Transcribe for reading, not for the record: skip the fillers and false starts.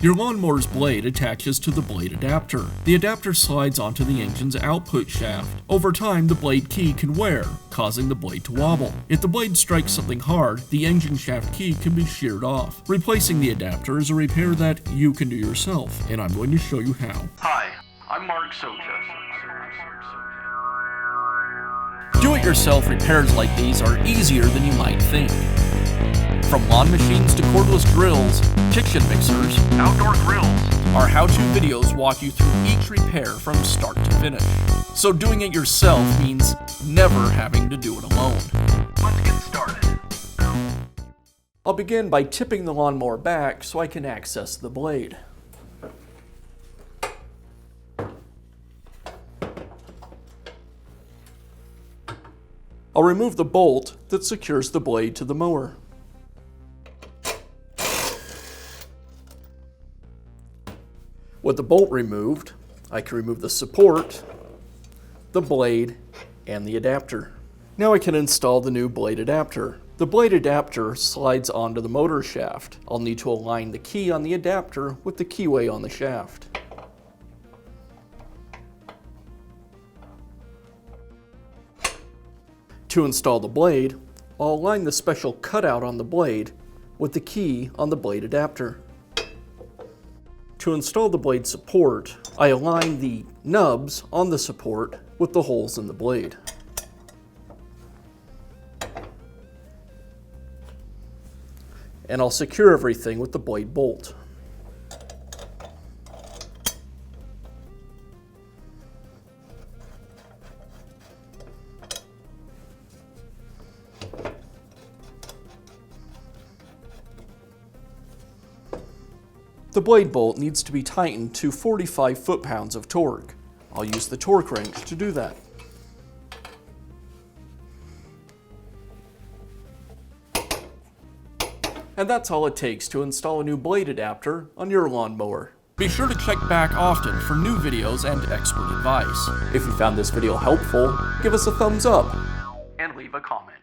Your lawnmower's blade attaches to the blade adapter. The adapter slides onto the engine's output shaft. Over time, the blade key can wear, causing the blade to wobble. If the blade strikes something hard, the engine shaft key can be sheared off. Replacing the adapter is a repair that you can do yourself, and I'm going to show you how. Hi, I'm Mark Socha. Do-it-yourself repairs like these are easier than you might think. From lawn machines to cordless drills, kitchen mixers, Outdoor grills. our how-to videos walk you through each repair from start to finish. So doing it yourself means never having to do it alone. Let's get started. I'll begin by tipping the lawnmower back so I can access the blade. I'll remove the bolt that secures the blade to the mower. With the bolt removed, I can remove the support, the blade, and the adapter. Now I can install the new blade adapter. The blade adapter slides onto the motor shaft. I'll need to align the key on the adapter with the keyway on the shaft. To install the blade, I'll align the special cutout on the blade with the key on the blade adapter. To install the blade support, I align the nubs on the support with the holes in the blade. And I'll secure everything with the blade bolt. The blade bolt needs to be tightened to 45 foot-pounds of torque. I'll use the torque wrench to do that. And that's all it takes to install a new blade adapter on your lawnmower. Be sure to check back often for new videos and expert advice. If you found this video helpful, give us a thumbs up And leave a comment.